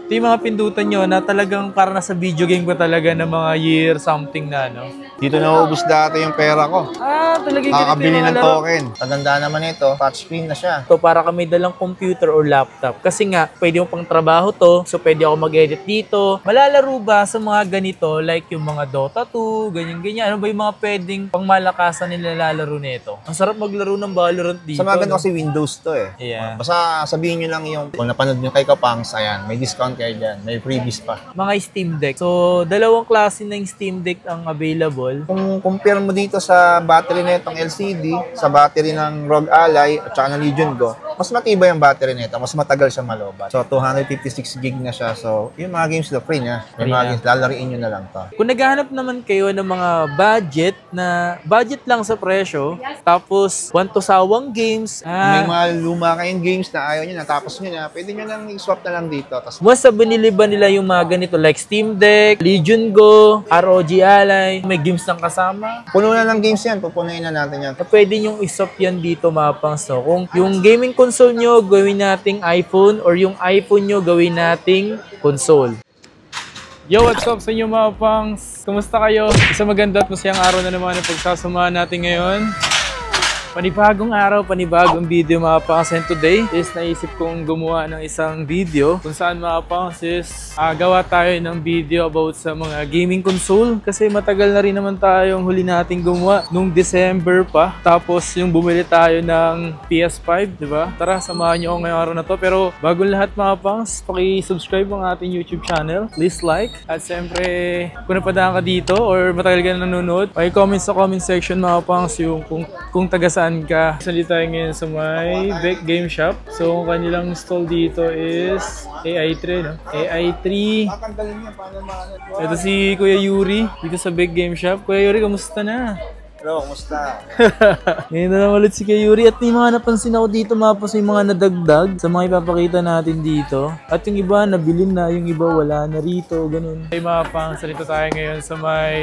Ito yung mga pindutan nyo na talagang para nasa video game ko talaga ng mga year something na, no? Dito naubos dati yung pera ko. Talaga ganito Kakabili yung mga ng laro. token. Taganda naman ito, touchscreen na siya. Ito para kami dalang computer or laptop. Kasi nga, pwede mo pang trabaho to. So, pwede ako mag-edit dito. Malalaro ba sa mga ganito? Like yung mga Dota 2, ganyan-ganyan. Ano ba yung mga pwedeng pangmalakasan nila lalaro nito? Ang sarap maglaro ng Valorant dito. Sa mga ganito kasi Windows to eh. Yeah. Basta sabihin nyo lang yung kung napanood nyo kay Kapangs, ayan, may discount kayo dyan. May freebies pa. Mga Steam Deck. So, dalawang klase ng Steam Deck ang available. Kung compare mo dito sa battery netong LCD, sa battery ng ROG Ally at saka ng Legion Go, mas matibay ang battery nito, mas matagal siya malobat. So 256 gig na siya. So yung mga games na free niya, yung mga games lalariin nyo na lang to. Kung naghahanap naman kayo ng mga budget lang sa presyo, tapos sawang games, May mga luma kayong games na ayaw nyo, natapos nyo na, pwede nyo lang i-swap na lang dito. Tapos once sa binili ba nila yung mga ganito like Steam Deck, Legion Go, ROG Ally, may games ng kasama. puno na ng games yan, pupunuin na natin yan. Pwede nyong iswap yan dito mapang. So kung yung gaming console nyo gawin nating iPhone or yung iPhone nyo gawin nating console. Yo, what's up sa inyo mga pangs? Kumusta kayo? Isang maganda at masayang araw na naman ang pagsasamahan natin ngayon. Panibagong araw, panibagong video mga pangs. And today is naisip kong gumawa ng isang video kung saan mga pangs is gawa tayo ng video about sa mga gaming console. Kasi matagal na rin naman tayong huli nating gumawa nung December pa. Tapos yung bumili tayo ng PS5, di ba? Tara, samahan nyo ako ngayong araw na to. Pero bago lahat mga pangs, paki-subscribe ang ating YouTube channel. Please like. At siyempre, kung napadaan ka dito or matagal ka na nanonood, paki-comment sa comment section mga pangs yung kung taga saan ka. Sali tayo ngayon sa may Beck Game Shop. So, ang kanilang stall dito is AI3, no? AI3. Ito si Kuya Yuri dito sa Beck Game Shop. Kuya Yuri, kamusta na? Hello, kumusta? Ngayon na naman ulit si Kuya Yuri. At may mga napansin ako dito, mapos may mga nadagdag sa mga ipapakita natin dito. At yung iba, nabilin na. Yung iba, wala na rito. Ganun. Ay mga pang, salito tayo ngayon sa may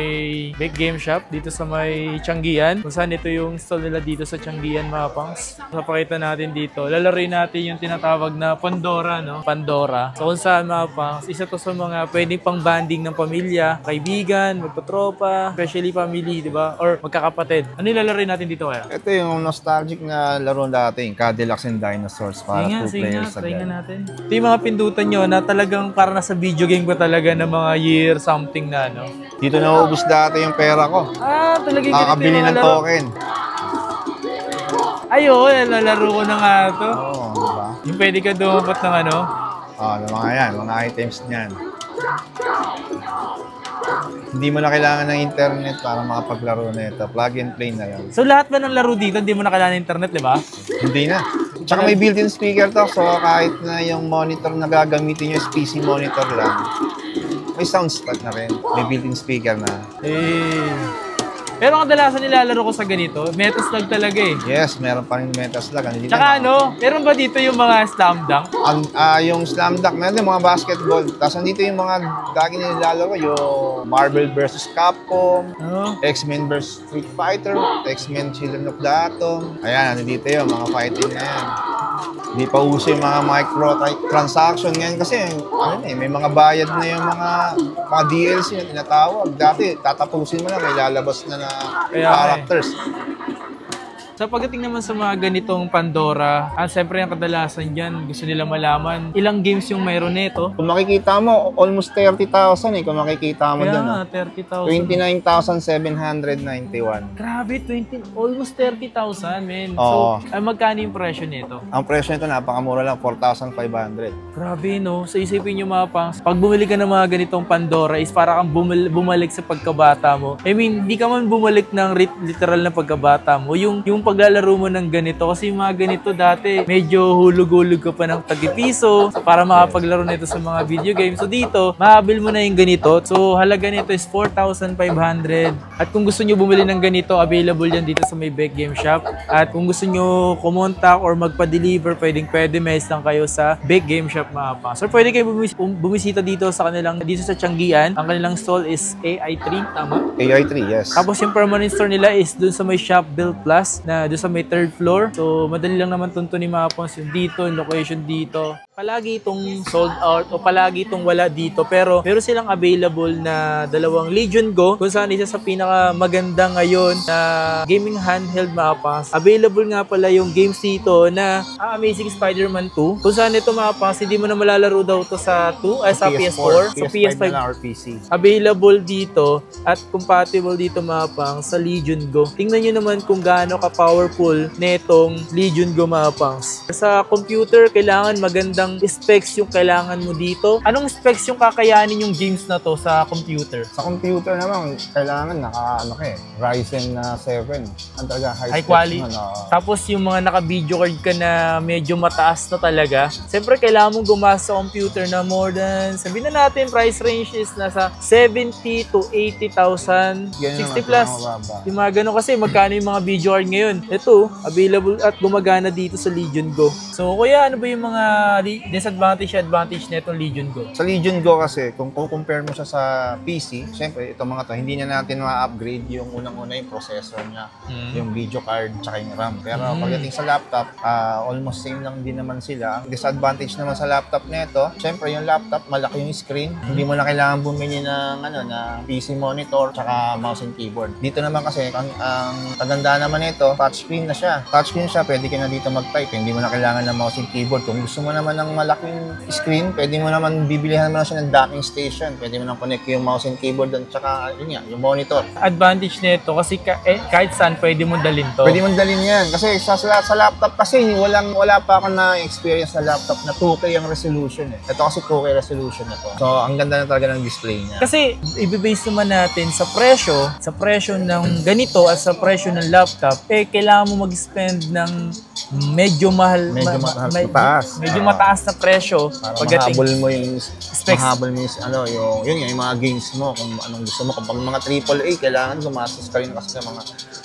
Big Game Shop. Dito sa may Tianggian. Kung saan ito yung stall nila dito sa Tianggian mga pangs. Papakita natin dito. Lalaroin natin yung tinatawag na Pandora, no? Pandora. So kung saan mga pangs, isa to sa mga pwedeng pang banding ng pamilya, kaibigan, magpatropa, especially family, di ba? Or magkakapatid. Ano yung lalaroin natin dito kaya? Ito yung nostalgic na laro natin, Cadillacs and Dinosaurs para 2 players try nga natin. Ito yung mga pindutan nyo na talagang para nasa video game ko talaga ng mga year something na, no? Dito naubos dati yung pera ko. Talaga Kakabili ng token. Lalaro ko na nga ito. Oo, diba? Yung pwede ka dumapat ng ano? Mga yan, mga items niyan. Hindi mo na kailangan ng internet para makapaglaro na ito. Plug and play na yan. So lahat ba ng laro dito, hindi mo na kailangan ng internet, di ba? Hindi na. Tsaka may built-in speaker to, so kahit na yung monitor na gagamitin nyo is PC monitor lang, may sound stack na rin. May built-in speaker na. Pero kadalasan nilalaro ko sa ganito, Metaslug talaga eh. Yes, meron pa rin Metaslug. Tsaka meron ba dito yung mga slam dunk? Yung slam dunk, meron din mga basketball. Tapos nandito yung mga lagi nilalaro, yung Marvel vs. Capcom, X-Men vs. Street Fighter, X-Men Children of the Atom. Ayan, nandito yung mga fighting na yan. Hindi pa uso yung mga micro-transaction ngayon kasi may mga bayad na yung mga DLC na tinatawag. Dati, tatapusin mo na, may lalabas na characters. So pagdating naman sa mga ganitong Pandora, siyempre ang kadalasan dyan, gusto nila malaman ilang games yung mayroon nito. Kung makikita mo, almost 30,000 eh. Kung makikita mo doon. 30,000. 29,791. Grabe, almost 30,000, men. Oo. So, magkano yung presyo nito? Ang presyo nito, napakamura lang, 4,500. Grabe, no? So isipin nyo mga pangs, pag bumili ka ng mga ganitong Pandora is para kang bumalik sa pagkabata mo. I mean, di ka man bumalik ng literal na pagkabata mo. Yung paglalaro mo ng ganito, kasi yung mga ganito dati, medyo hulog-hulog ka pa ng tagi-piso para makapaglaro nito sa mga video games. So dito, maabil mo na yung ganito. So halaga nito is 4,500. At kung gusto nyo bumili ng ganito, available yan dito sa may Beck Game Shop. At kung gusto nyo kumontak or magpa-deliver, pwede mess lang kayo sa Beck Game Shop mga pa. So pwede kayo bumisita dito sa kanilang, dito sa Tianggian. Ang kanilang stall is AI3, tama? AI3, yes. Tapos yung permanent store nila is dun sa may Shop Build Plus na doon sa may 3rd floor. So, madali lang naman tuntunin mga pons yung dito, yung location dito. palagi itong sold out o palagi itong wala dito. Pero meron silang available na dalawang Legion Go kung saan isa sa pinakamaganda ngayon na gaming handheld mapas. Available nga pala yung games dito na Amazing Spider-Man 2. Kung saan ito mapas, hindi mo na malalaro daw to sa sa PS4, sa PS5 or PC. Available dito at compatible dito mapang sa Legion Go. Tingnan nyo naman kung gaano ka-powerful netong Legion Go mapangs. Sa computer, kailangan magandang specs yung kailangan mo dito. Anong specs yung kakayanin yung games na to sa computer? Sa computer naman, kailangan Ryzen 7. Ang talaga high quality. Tapos yung mga naka-video card ka na medyo mataas na talaga. Siyempre, kailangan mong gumasa sa computer na more than, sabihin na natin, price range is nasa 70 to 80,000, 60 plus. Yung mga ganun kasi, magkano yung mga video card ngayon? Ito, available at gumagana dito sa Legion Go. So, kuya, ano ba yung mga disadvantage advantage nitong Legion Go? Sa Legion Go kasi, kung compare mo siya sa PC, syempre, itong mga to, hindi na natin ma-upgrade yung unang-una yung processor niya, yung video card, tsaka yung RAM. Pero pagdating sa laptop, almost same lang din naman sila. Ang disadvantage naman sa laptop nito, syempre, yung laptop, malaki yung screen. Hindi mo na kailangan bumili ng na PC monitor, tsaka mouse and keyboard. Dito naman kasi, ang kagandaan naman nito, touchscreen na siya. Touchscreen siya, pwede ka na dito mag-type. Hindi mo na kailangan ng mouse and keyboard. Kung gusto mo naman ng malaking screen, pwede mo naman bibilihan mo na siya ng docking station. Pwede mo nang connect yung mouse and keyboard at saka yung monitor. Advantage nito kasi kahit saan pwede mo dalhin to. Pwede mo dalhin yan. Kasi sa laptop kasi wala pa ako na-experience na laptop na 2K ang resolution. Ito kasi 2K resolution na to. So, ang ganda na talaga ng display niya. Kasi, ibibase naman natin sa presyo ng ganito at sa presyo ng laptop, kailangan mo mag-spend ng medyo mahal, medyo mataas na presyo para mahabol mo yung specs, yung mga games mo, kung anong gusto mo. Kapag mga AAA, kailangan gumastos ka rin kasi sa mga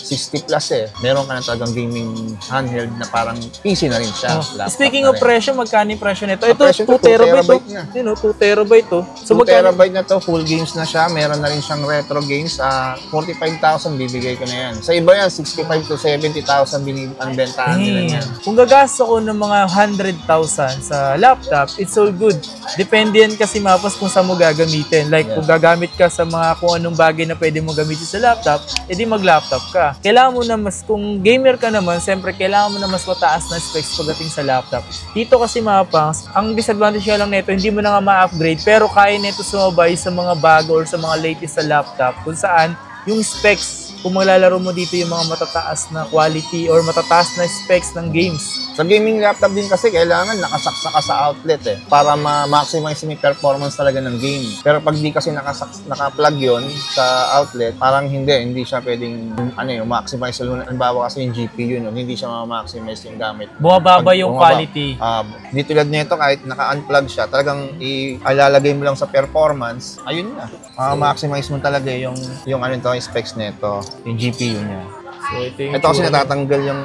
60 plus meron ka na talagang gaming handheld na parang PC na rin siya. Speaking of presyo, magkano yung presyo nito? Ito, 2 terabyte na. 2 terabyte to. So, 2 terabyte na to, full games na siya. Meron na rin siyang retro games. 45,000 bibigay ko na yan. Sa iba yan, 65 to 70,000 ang bentahan nila yan. Kung gagasto ko ng mga 100,000 sa laptop, it's all good. Depende yan kasi mapas kung saan mo gagamitin. Like, kung gagamit ka sa mga kung anong bagay na pwede mo gamitin sa laptop, edi mag-laptop ka. Kailangan mo na kung gamer ka naman, siyempre kailangan mo na mas mataas na specs pagdating sa laptop. Dito kasi mapangs, ang disadvantage lang nito, hindi mo na nga ma-upgrade, pero kaya nito sumabay sa mga bago or sa mga latest sa laptop, kung saan yung specs, kung maglalaro mo dito yung mga matataas na quality or matataas na specs ng games. Sa gaming laptop din kasi kailangan nakasaksa ka sa outlet para ma-maximize yung performance talaga ng game. Pero pag di kasi naka-plug yon sa outlet, parang hindi siya pwedeng maximize. Halimbawa kasi yung GPU hindi siya ma-maximize yung gamit. Bumababa yung quality. Di tulad nito, kahit naka-unplug siya, talagang ilalagay mo lang sa performance, ayun na. Ma-maximize mo talaga yung specs nito, yung GPU niya. So, ito kasi natatanggal yung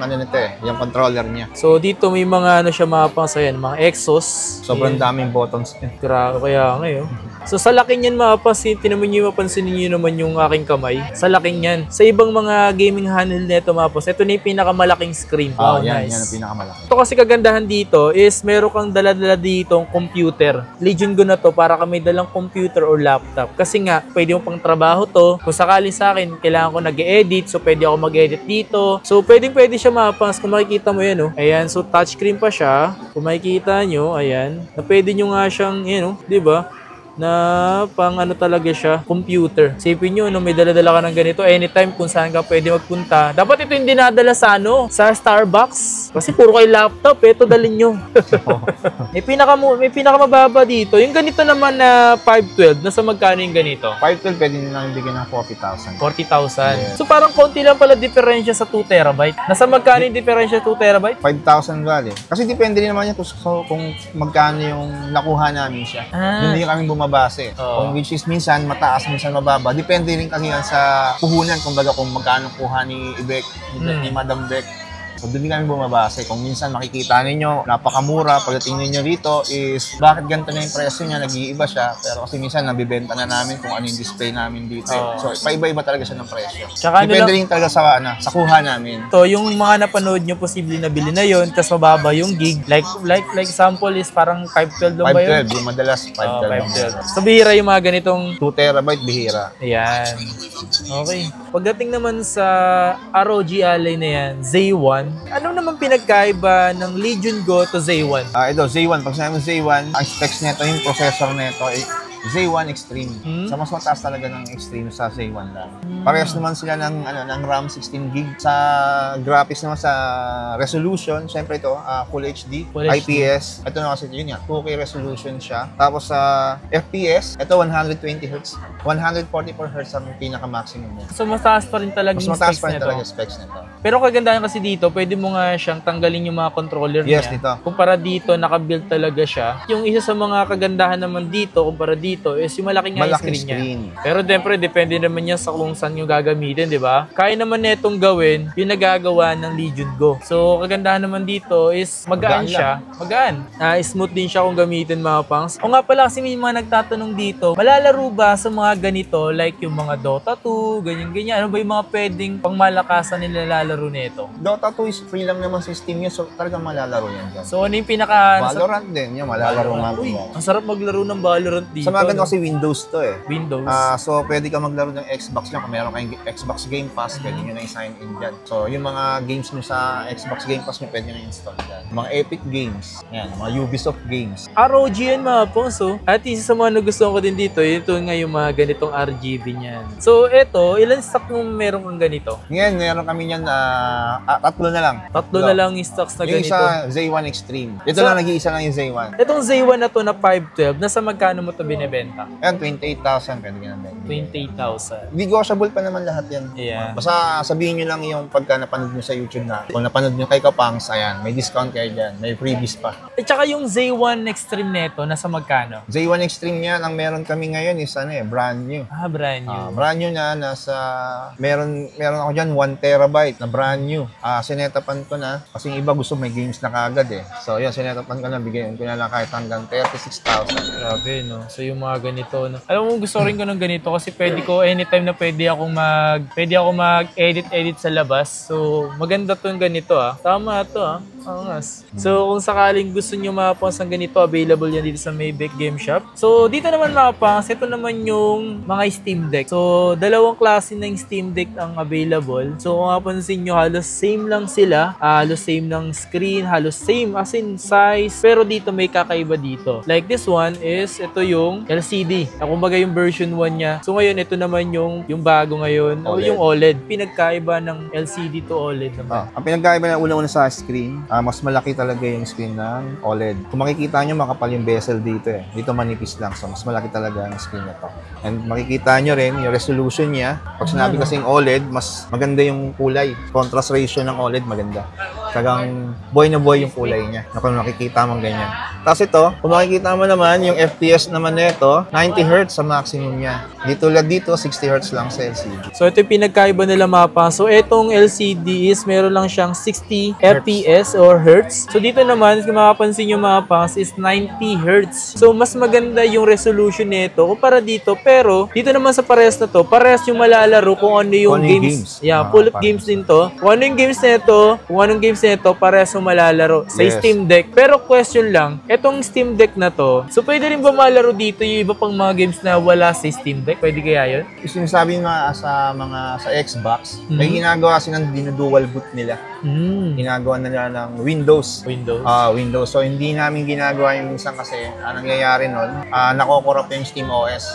yung controller niya. So dito may mga siya mapapansayan, mga exhaust. Sobrang daming buttons niya. Grabe kaya ngayon. So sa laki niyan mapapansin, mapansin niyo naman yung aking kamay. Sa laki niyan. Sa ibang mga gaming handheld nito mapapansin, ito na yung pinakamalaking screen. Wow, yan ang pinakamalaki. Ito kasi kagandahan dito is meron kang dala-dala ditong computer. Legion Go na to para ka may dalang computer or laptop. Kasi nga, pwede mo pang trabaho to. Kung sakali sa akin, kailangan ko nag-edit, so pwede ako mag-edit dito. So pwede siya mapangas. Kung makikita mo yan, ayan, so touchscreen pa siya. Kung makikita nyo, ayan, na pwede nyo nga siyang, di ba? Na pang talaga siya, computer. Sipin nyo, may dala-dala ka ng ganito anytime kung saan ka pwede magpunta. Dapat ito yung dinadala sa sa Starbucks. Kasi puro kay laptop, ito dalhin nyo. may pinakamababa dito. Yung ganito naman na 512, nasa magkano yung ganito? 512 pwede nilang bigyan ng 40,000. 40,000. So parang konti lang pala diferensya sa 2 terabyte. Nasa magkano yung diferensya sa 2 terabyte? 5,000 value. Kasi depende rin naman yan kung magkano yung nakuha namin siya. Hindi kami bumabase. Kung which is minsan mataas, minsan mababa. Depende rin kasi yan sa puhunan, kumbaga kung magkano kuha ni Ibek, ni Madam Beck. So doon kami bumabase. Kung minsan makikita ninyo, napakamura. Pagdating ninyo dito is, bakit ganito na yung presyo niya, nag-iiba siya. Pero kasi minsan nabibenta na namin kung ano yung display namin dito. So paiba-iba talaga siya ng presyo. Tsaka depende rin talaga sa kuha namin. So yung mga napanood nyo, posible na bili na yun, tapos mababa yung gig. Like example is parang 512 lang ba yun? 512, yung madalas 512. So bihira yung mga ganitong 2 terabyte bihira. Ayan. Okay. Pagdating naman sa ROG Ally na yan, Z1, ano naman pinagkaiba ng Legion Go to Z1? Ito, Z1. Pag sinabi mo Z1, ang specs nito, yung processor nito, Z1 Extreme. So mas mataas talaga ng Extreme sa Z1 lang. Parehas naman sila ng RAM 16GB. Sa graphics naman, sa resolution, syempre ito, Full HD, IPS. Ito na kasi yun nga, 2K resolution siya. Tapos sa FPS, ito 120Hz. 144Hz ang pinaka-maximum mo. So mataas pa rin talaga yung specs nito. Specs nito. Pero kagandahan kasi dito, pwede mo nga siyang tanggalin yung mga controller niya. Yes, dito. Kumpara dito, naka-build talaga siya. Yung isa sa mga kagandahan naman dito, kumpara dito, is yung malaking screen niya. Pero siyempre, depende naman yan sa kung saan yung gagamitin, di ba? Kaya naman netong gawin, yung nagagawa ng Legion Go. So, kagandahan naman dito is magaan siya. Magaan. Smooth din siya kung gamitin, mga pangs. O nga pala, kasi may mga nagtatanong dito, malalaro ba sa mga ganito, like yung mga Dota 2, ganyan-ganyan? Ano ba yung mga pwedeng pangmalakasan nila lalaro nito? Dota 2 is free lang naman sa Steam yun, so talagang malalaro yan dyan. So, ano yung pinaka... Valorant din, yung malalaro nga. Uy, ang sarap maglaro ng Valorant dito. Sa mga ganito kasi Windows to eh. Windows. So, pwede ka maglaro ng Xbox lang. Kung meron kayong Xbox Game Pass, pwede nyo na i-sign in dyan. So, yung mga games nyo sa Xbox Game Pass nyo, pwede nyo na-install dyan. Mga Epic Games. Yan, mga Ubisoft Games. ROG yan, mga ponso. At isa sa mga nagustuhan ko din dito, ito nga yung mga ganitong RGB niyan. So, eto, ilan stock mo meron kang ganito? Ngayon, meron kami niyan tatlo na lang. Tatlo na lang yung stocks na yung ganito. Yung isa, Z1 Extreme. Ito na, nag-iisa lang yung Z1. Itong Z1 na to na 512, nasa magkano mo to binibenta? Ayan, 28,000 pwede ginamit. 28,000. Negotiable pa naman lahat yan. Yeah. Basta sabihin nyo lang yung pagka napanood nyo sa YouTube na. Kung napanood nyo kay Kapangs, ayan, may discount kayo dyan. May freebies pa. At saka yung Z1 Extreme neto, nasa magkano? Z1 Extreme niya, ang meron kami ngayon is brand new. Brand new. Brand new na, meron ako dyan 1 terabyte na brand new. Sinetapan ko na, kasi yung iba gusto may games na kagad eh. So yun, sinetapan ko na, bigyan ko na lang kahit hanggang 36,000. Grabe, no? So yung mga ganito, no? Alam mo, gusto rin ko ng ganito kasi pwede ko, anytime na pwede akong mag-edit sa labas. So, maganda to yung ganito, Tama to, Angas. So, kung sakaling gusto nyo mapons ng ganito, available yan dito sa Maybeck Game Shop. So, dito naman mapons, ito naman yung mga Steam Deck. So, dalawang klase ng Steam Deck ang available. So, kung mapansin nyo, halos same lang sila. Halos same ng screen, halos same as in size. Pero dito may kakaiba dito. Like this one is, ito yung LCD. Kumbaga yung version 1 niya. So, ngayon, ito naman yung bago ngayon. O yung OLED. Pinagkaiba ng LCD to OLED naman. Ang pinagkaiba na una-una sa screen, mas malaki talaga yung screen ng OLED. Kung makikita nyo, makapal yung bezel dito eh. Dito manipis lang. So, mas malaki talaga ang screen na to. And makikita nyo rin yung resolution niya. Pag sinabi kasing OLED, mas maganda yung kulay. Contrast ratio ng OLED, maganda. Tagang boy na boy yung kulay niya. Na kung makikita mo ganyan. Tapos ito, kung makikita mo naman, yung FPS naman nito, 90Hz sa maximum niya. Dito dito, 60Hz lang sa LCD. So, ito yung pinagkaiba nila mapa. So, itong LCD is meron lang siyang 60 FPS or Hertz. So, dito naman, kung makapansin nyo mapa, is 90 Hz. So, mas maganda yung resolution nito kumpara dito. Pero, dito naman sa parehas na to, parehas yung malalaro kung ano yung games. Yeah, full of games din to. Kung ano yung games nito, parehas yung malalaro sa Steam Deck. Pero, question lang, itong Steam Deck na to, so pwede rin ba malaro dito yung iba pang mga games na wala sa Steam Deck? Pwede kaya yun? Sinasabi nga sa Xbox, may ginagawa silang dino-dual boot nila. Ginagawa nila ng Windows. Windows. So, hindi namin ginagawa yung minsan kasi ang nangyayari nun, nakokorrupt yung Steam OS.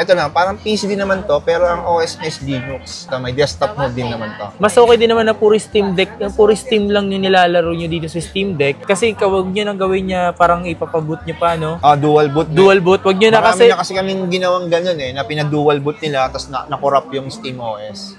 Ito na, parang PC din naman to, pero ang OS is Linux. So, may desktop mode din naman to. Mas okay din naman na puro Steam Deck, puro Steam lang yung nilalaro nyo dito sa Steam Deck. Kasi kawag nyo nang gawin niya, parang ipapaboot nyo pa, no? Dual boot. Dual boot. Wag nyo na kasi... Marami na kasi kaming ginawang ganun na pina-dual boot nila, tapos na-corrupt yung Steam OS.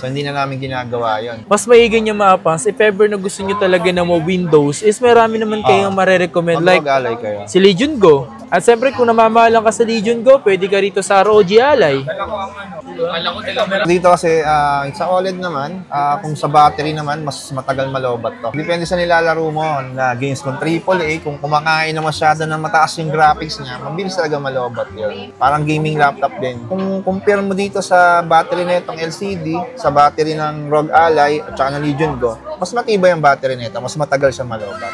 So, hindi na namin ginagawa yon. Mas maigi nyo maapans, if ever na gusto nyo talaga na mo Windows, is marami naman kayong marirecommend. Like, kayo. Si Legion Go. At siyempre, kung namamahalan ka sa Legion Go, pwede ka rito sa ROG Ally. Dito kasi sa OLED naman, kung sa battery naman, mas matagal malobat to. Depende sa nilalaro mo na games kung AAA, kung kumakain na masyado ng mataas yung graphics niya, mabilis talaga malobat yun. Parang gaming laptop din. Kung compare mo dito sa battery na itong LCD, sa battery ng ROG Ally at saka ng Legion Go, mas matibay ang battery nito, mas matagal siya malobat.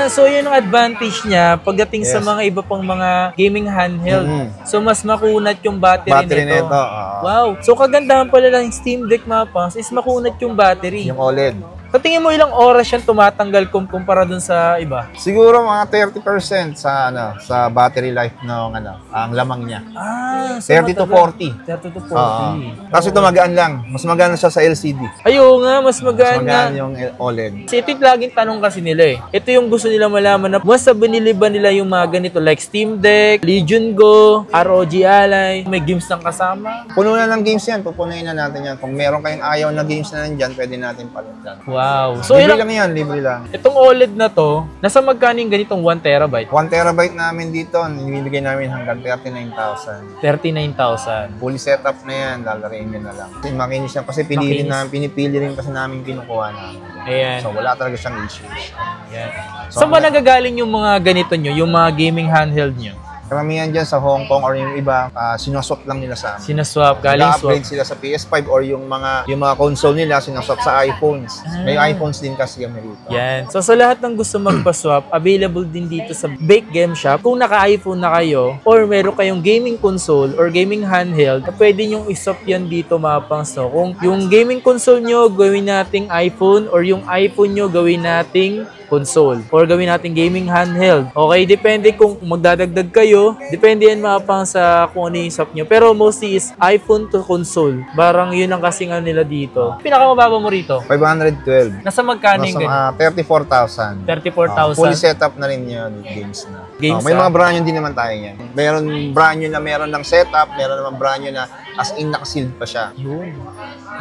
So yun ang advantage niya pagdating sa mga iba pang mga gaming handheld. So mas makunat yung battery nito. Wow. So kagandahan pala ng Steam Deck Mapangs is makunat yung battery. Yung OLED. Sa tingin mo ilang oras yan tumatanggal kumpara dun sa iba? Siguro mga 30% sa battery life ng ang lamang niya. So 30 to 40. 30 to 40. Kasi ito magaan lang. Mas magaan siya sa LCD. Ayo nga, mas magaan nga. yung OLED. Kasi ito yung laging tanong kasi nila Ito yung gusto nila malaman na once sa binili ba nila yung mga ganito like Steam Deck, Legion Go, ROG Ally, may games ng kasama. Puno na ng games yan. Pupunuin na natin yan. Kung meron kayong ayaw na games na nandyan, pwede natin palitan. Wow. So libre lang yan, libre lang. Itong OLED na to, nasa magkano yung ganitong 1 terabyte? 1 terabyte namin dito, nibibigay namin hanggang 39,000. 39,000. Fully setup na yan, lalarin nyo na lang. Kasi makinis yan, kasi pinipili rin kasi namin kinukuha namin. Ayan. So wala talaga siyang issues. Ayan. Saan ba nagagaling yung mga ganito nyo, yung mga gaming handheld nyo? Karamihan dyan sa Hong Kong or yung iba, sinaswap lang nila sa amin. Sinaswap, galing swap. Nag-upgrade sila sa PS5 or yung mga console nila, sinaswap sa iPhones. May iPhones din kasi kami dito. Yan. So sa lahat ng gusto magpa-swap, available din dito sa Bake Game Shop. Kung naka-iPhone na kayo or meron kayong gaming console or gaming handheld, pwede nyo iswap yan dito Mapangs. So, kung yung gaming console nyo gawin nating iPhone or yung iPhone nyo gawin nating console or gawin nating gaming handheld. Okay, depende kung magdadagdag kayo. Depende yan Mapangs sa kung ano yung swap nyo. Pero mostly is iPhone to console. Barang yun ang kasingan nila dito. Pinakamababa mo rito? 512. Nasa magkano yung ganyan? 34,000. 34,000. Fully setup na rin yun, games na. Games may mga brand yun din naman tayo yan. Meron brand yun na meron ng setup, meron naman brand yun na as in nakasealed pa siya. Yun.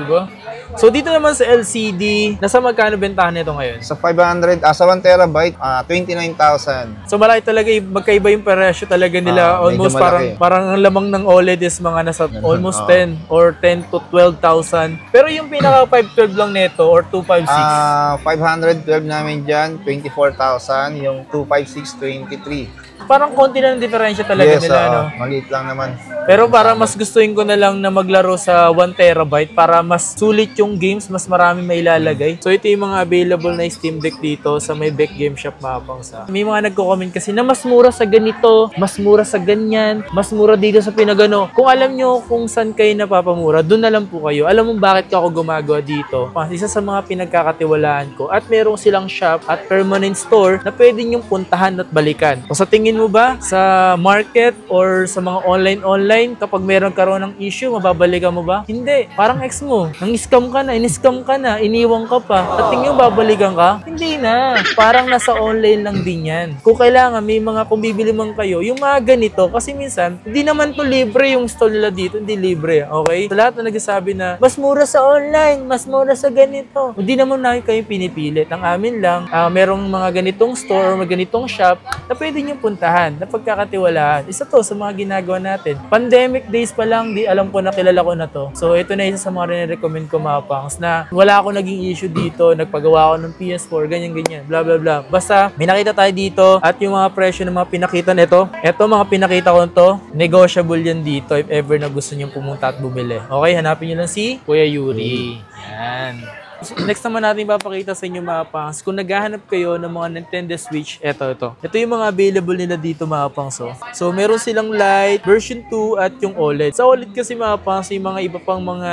Diba? So dito naman sa LCD, nasa magkano bentahan nito ngayon? Sa 1 terabyte, 29,000. So malaki talaga, magkaiba yung presyo talaga nila. Almost parang ang lamang ng OLED is mga nasa almost 10 or 10 to 12,000. Pero yung pinaka 512 lang nito or 256? 512 namin dyan, 24,000. Yung 256, 23. Parang konti lang ang diferensya talaga nila, no? Maliit lang naman. Pero para mas gustuin ko na lang na maglaro sa 1 terabyte para mas sulit yung games, mas marami mailalagay. So ito yung mga available na Steam Deck dito sa may Beck Game Shop Mapangs. May mga nagko-comment kasi na mas mura sa ganito, mas mura sa ganyan, mas mura dito sa pinagano. Kung alam nyo kung saan kayo napapamura, doon na lang po kayo. Alam mo bakit ako gumagawa dito? Isa sa mga pinagkakatiwalaan ko at meron silang shop at permanent store na pwede nyong puntahan at balikan. Kung sa tingin mo ba sa market or sa mga online kapag meron karoon ng issue, mababalikan mo ba? Hindi. Parang ex mo. Nang-scam ka na, in-scam ka na, iniwan ka pa. At tingin mo babalikan ka? Hindi na. Parang nasa online lang din yan. Kung kailangan, may mga kung bibili man kayo, yung mga ganito, kasi minsan, hindi naman to libre yung stall nila dito, hindi libre. Okay? Sa lahat na nagsasabi na, mas mura sa online, mas mura sa ganito. Hindi naman namin kayo pinipilit. Ang amin lang, merong mga ganitong store or mga ganitong shop na pwede nyo puntahan, na pagkakatiwalaan. Isa to sa mga ginagawa natin. Pandemic days pa lang, di alam ko na kilala ko na to. So, ito na isa sa mga rin-recommend ko Mapangs na wala ako naging issue dito, nagpagawa ako ng PS4, ganyan-ganyan, blah blah blah. Basta, may nakita tayo dito at yung mga presyo ng mga pinakita nito, eto mga pinakita ko to, negotiable yan dito if ever na gusto nyo pumunta at bumili. Okay, hanapin nyo lang si Kuya Yuri. Yan. So, next naman natin papakita sa inyo Mapangs. Kung naghahanap kayo ng mga Nintendo Switch, ito. Ito yung mga available nila dito Mapangs. So, meron silang Lite, version 2 at yung OLED. Sa OLED kasi Mapangs, yung mga iba pang mga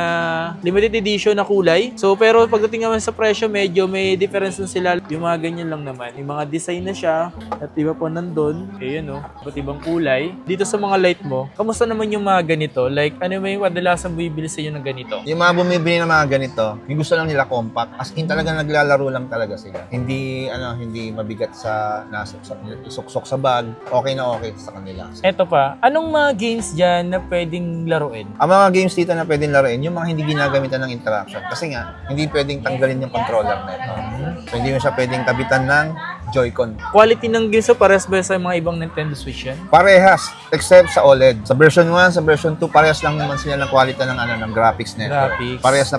limited edition na kulay. So, pero pagdating naman sa presyo, medyo may difference na sila. Yung mga ganyan lang naman. Yung mga design na siya at iba po nandun. Ayan iba't ibang kulay. Dito sa mga Lite mo, kamusta naman yung mga ganito? Like, ano may kadalasan bumibili sa inyo ng ganito? Yung mga bumibili ng mga ganito, yung gusto lang nila compact. As in talaga naglalaro lang talaga sila. Hindi mabigat sa suksok sa bag. Okay na okay sa kanila. Eto pa, anong mga games dyan na pwedeng laruin? Ang mga games dito na pwedeng laruin, yung mga hindi ginagamitan ng interaction. Kasi nga, hindi pwedeng tanggalin yung controller na ito. So, hindi mo siya pwedeng kabitan ng Joy-Con. Quality ng games parehas ba sa mga ibang Nintendo Switch yan? Parehas, except sa OLED. Sa version 1, sa version 2, parehas lang naman sila ng quality ng graphics nito. Parehas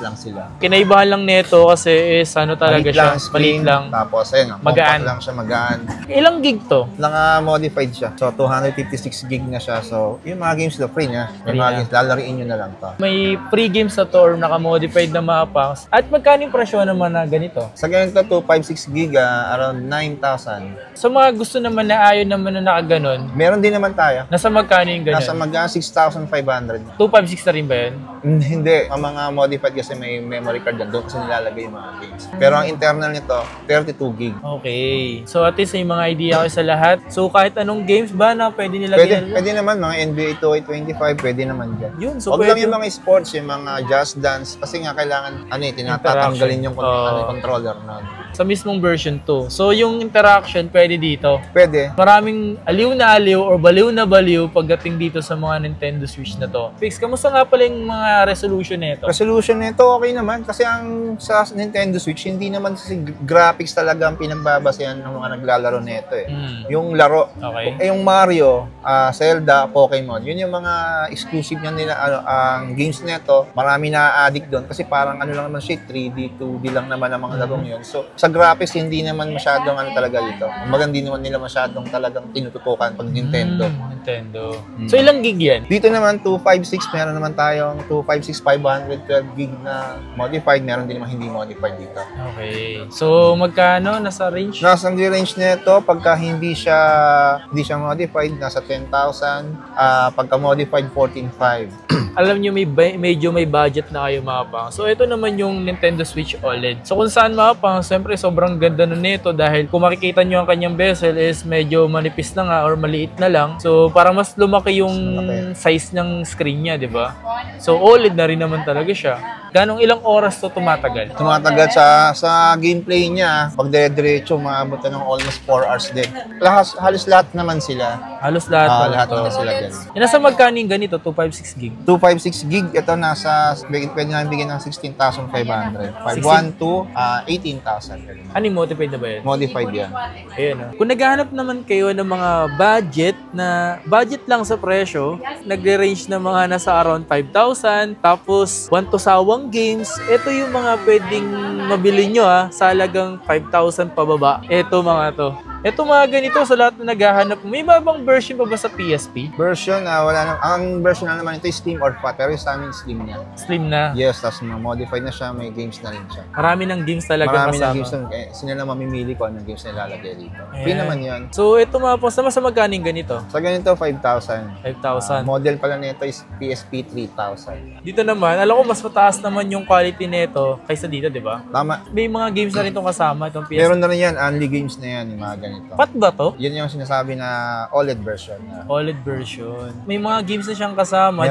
lang sila. Kinaibahan lang nito kasi is ano talaga siya, palit lang. Tapos ayun, magaan lang siya, magaan. Ilang gig to? Modified siya. So 256 gig na siya. So yung mga games na free niya, may mga games lalariin niyo na lang to. May free games na to or naka-modified na mapas. At magkano yung presyo naman na ganito? Sa ganito 256 gig, around 9,000. So mga gusto naman na ayaw naman na nakaganon, meron din naman tayo. Nasa magkano yung ganun? Nasa magkano 6,500. 256 na rin ba yun? Hindi. Ang mga modified kasi may memory card dyan. Doon kasi nilalagay yung mga games. Pero ang internal nito, 32 gig. Okay. So at least may mga idea kayo sa lahat. So kahit anong games ba na pwede nila Pwede naman. Mga NBA 2K25, pwede naman dyan. Yun. So Huwag lang yung mga sports, yung mga just dance. Kasi nga kailangan, tinatatanggalin yung controller nun. Sa mismong version 2. So yung interaction, pwede dito. Pwede. Maraming aliw na aliw or baliw na baliw pagdating dito sa mga Nintendo Switch na to. Fix, kamusta nga pala yung mga resolution nito? Resolution nito okay naman kasi ang sa Nintendo Switch hindi naman si graphics talaga ang pinagbabasehan ng mga naglalaro nito eh. Yung laro. Okay. Yung Mario, Zelda, Pokemon, yun yung mga exclusive niya nila ang games nito. Marami na-addict doon kasi parang ano lang naman siya 3D, 2D lang naman ang mga larong yun. So sa graphics hindi naman masyadong talaga dito. Hindi naman nila masyadong talagang tinututukan pag Nintendo. So ilang gig yan? Dito naman 256, meron naman tayong 256 512 gig na modified, meron din naman hindi modified dito. Okay. So magkano nasa range? Nasa range nito pagka hindi siya modified nasa 10,000, pagka modified 14,500. Alam nyo, medyo may budget na kayo mga pang. So, ito naman yung Nintendo Switch OLED. So, kung saan mga pang, siyempre, sobrang ganda nun nito dahil kung makikita nyo ang kanyang bezel is medyo manipis na nga or maliit na lang. So, parang mas lumaki yung size ng screen niya, di ba? So, OLED na rin naman talaga siya. Ganong ilang oras to tumatagal? Tumatagal sa gameplay niya, pag dire-diretso, maabot ng almost 4 hours din. Halos lahat naman sila. Halos lahat naman sila din. Nasa magkano yung ganito? 256 gig? 256 gig, ito pwede namin bigyan ng 16,500. 512, 18,000. Ano yung modified na ba yun? Modified yan. Ayun. Kung naghahanap naman kayo ng mga budget lang sa presyo, nagre-range na mga nasa around 5,000, tapos 1 to sawang games, ito yung mga pwedeng mabili nyo sa halagang 5,000 pababa. Ito mga to. Ito mga ganito sa lahat na naghahanap. May ibang version pa ba sa PSP? Version, wala na. Ang version na naman ito is Slim or Fat, pero yung sa amin Slim niya. Slim na? Yes, tapos modified na siya, may games na rin siya. Marami ng games talaga kasama. Marami ng games na, sila na mamimili ko anong games na ilalagay dito. Free naman yan. So ito mga po, sa magkaning ganito? Sa ganito, 5,000. 5,000. Model pala nito is PSP 3,000. Dito naman, alam ko mas mataas naman yung quality nito kaysa dito, di ba? Tama. May mga games na rin itong kasama, itong PSP. Meron na rin yan, only games na yan, yung mga ganito. Pat ba to? Yan yung sinasabi na OLED version. OLED version. May mga games na siyang kasama.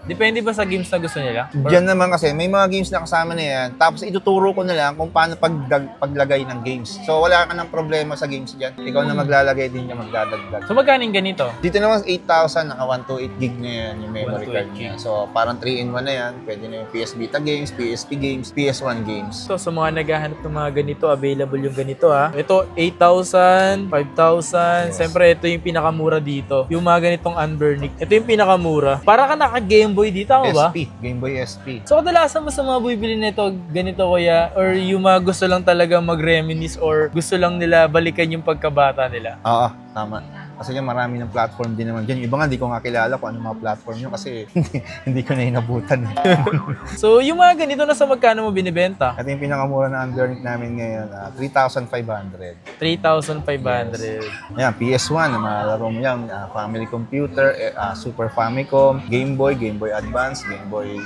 Depende ba sa games na gusto nila? Diyan naman kasi, may mga games na kasama na yan. Tapos ituturo ko na lang kung paano paglagay ng games. So wala ka ng problema sa games dyan. Ikaw na maglalagay din niya, magdadagdag. So magkaning ganito? Dito naman 8,000, naka 128 gig na yan yung memory card niya. So parang 3-in-1 na yan. Pwede na yung PS Vita games, PSP games, PS1 games. So sa mga naghahanap ng mga ganito, available yung ganito Ito 8,000, 5,000. Siyempre, ito yung pinakamura dito. Yung mga ganitong Unburnick. Ito yung pinakamura. Para ka naka-Game Boy dito, ba? SP. Game Boy SP. So, kadalasan mo sa mga bumibili nito, ganito kuya, or yung mga gusto lang talaga mag-reminisce or gusto lang nila balikan yung pagkabata nila? Oo, tama. Kasi yan, marami ng platform din naman dyan. Yung iba nga, hindi ko nga kilala kung ano mga platform nyo kasi hindi ko na inabutan. So, yung mga ganito na sa magkano mo binibenta? Ito yung pinakamura na Unburnick namin ngayon, 3,500. 3,500. Yes. Ayan, PS1, mga laro mo yan, Family Computer, Super Famicom, Game Boy Advance, Game Boy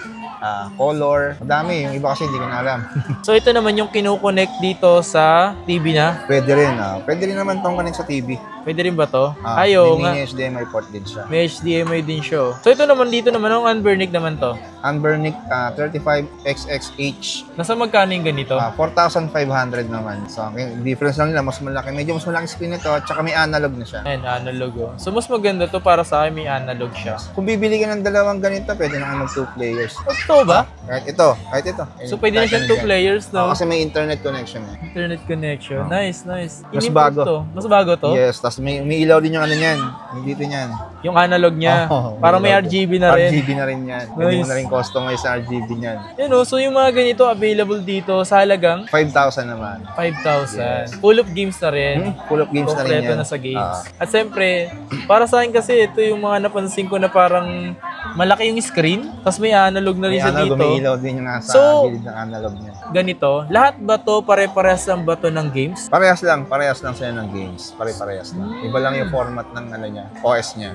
Color. Madami, yung iba kasi hindi ko na alam. So, ito naman yung kinukonect dito sa TV na? Pwede rin. Pwede rin naman itong connect sa TV. Pwede rin ba to? May mini HDMI port din siya. May HDMI din siya. So ito naman dito naman, ang Unburnick naman to. Anbernic 35XXH. Nasa magkano yung ganito? 4,500 naman. So, difference lang nila, mas malaki. Medyo mas malaki screen nito, at saka may analog na siya. Ayan, analog oh. So, mas maganda to para sa akin, may analog siya. Kung bibili ka ng dalawang ganito, pwede na mag 2 players. Ito ba? Kahit ito. So, pwede na siyang 2 players, no? Kasi may internet connection eh. Internet connection. Nice, nice. Mas In-import bago. to. Mas bago to? Yes, tapos may ilaw din yung ano niyan. Yung dito niyan. Yung analog niya. Parang may RGB na rin. RGB na rin yan. Pwede mo Nice. na rin customize sa RGB niyan. Yun oh, so yung mga ganito available dito sa halagang 5,000 naman. 5,000. Full of games na rin. Full of games na rin Kompleto yan. na sa games. At siyempre, para sa akin kasi ito yung mga napansin ko na parang malaki yung screen, tapos may analog na rin May siya analog, dito. may ilaw din yung nasa So, gilid ng analog niya. Ganito, lahat ba to pare-parehas lang ba to ng games? Parehas lang sila ng games. Pare-parehas lang. Iba lang yung format ng ano niya, OS niya.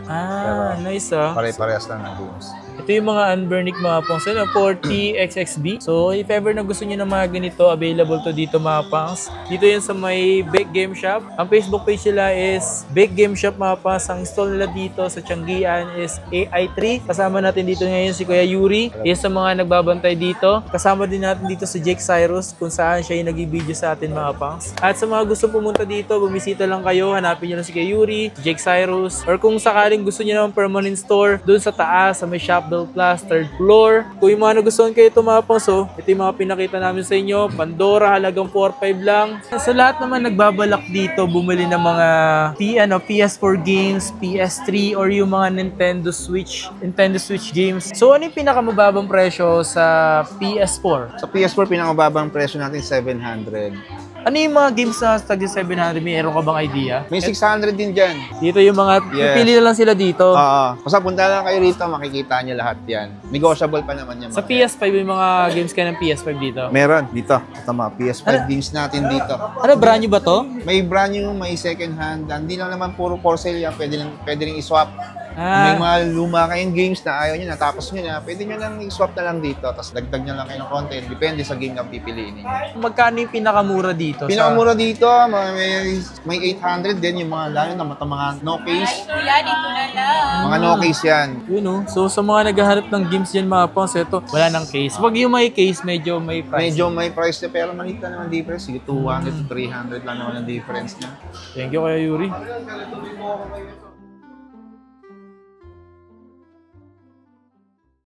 Nice ah. Pare-parehas lang ng games. Ito yung mga Anbernic mga pangs, 40XXB. So, if ever na gusto niyo ng mga ganito, available to dito mga pangs. Dito yan sa may Big Game Shop. Ang Facebook page nila is Big Game Shop mga pangs. Ang install nila dito sa Tianggian is AI3. Kasama natin dito ngayon si Kuya Yuri. Yan sa mga nagbabantay dito. Kasama din natin dito si Jake Cyrus kung saan siya yung nag-video sa atin mga pangs. At sa mga gusto pumunta dito, bumisita lang kayo. Hanapin nyo lang si Kuya Yuri, si Jake Cyrus. Or kung sakaling gusto nyo naman permanent store, dun sa taas, sa may Shop Bell Plus, 3rd floor. Kung yung mga nagustuhan kayo ito mga pangs, ito yung mga pinakita namin sa inyo. Pandora, halagang 4,500 lang. Sa lahat naman nagbabalak dito, bumili ng mga PS4 games, PS3, or yung mga Nintendo Switch games. So, ano yung pinakamababang presyo sa PS4? Sa PS4, pinakamababang presyo natin 700. Ano yung mga games na tag 700? Meron ka bang idea? May 600 din dyan. Dito yung mga, pipili na lang sila dito. Oo. Basta punta lang kayo rito, makikita nyo lahat yan. Negotiable pa naman yan. Sa PS5, yung mga games kayo ng PS5 dito. Meron, dito. Ito mga PS5 games natin dito. Ano, brand new ba to? May brand new, may second hand. Hindi lang naman puro for sale yan. Pwede rin i-swap. May mga luma kayong games na ayaw nyo, natapos nyo na, pwede nyo lang i-swap na lang dito. Tapos dagdag nyo lang kayo ng content. Depende sa game na pipiliin ninyo. Magkano yung pinakamura dito? Pinakamura dito, may 800 din yung mga lalo na mga no case. Dito na lang. Mga no case yan. Yun know? So sa mga naghahanap ng games dyan mga pangs, ito, wala nang case. Pag yung may case, medyo may price. Medyo may price na pero maliit na naman difference. Sige, 200 to 300 lang naman ang difference niya. Thank you Kuya Yuri.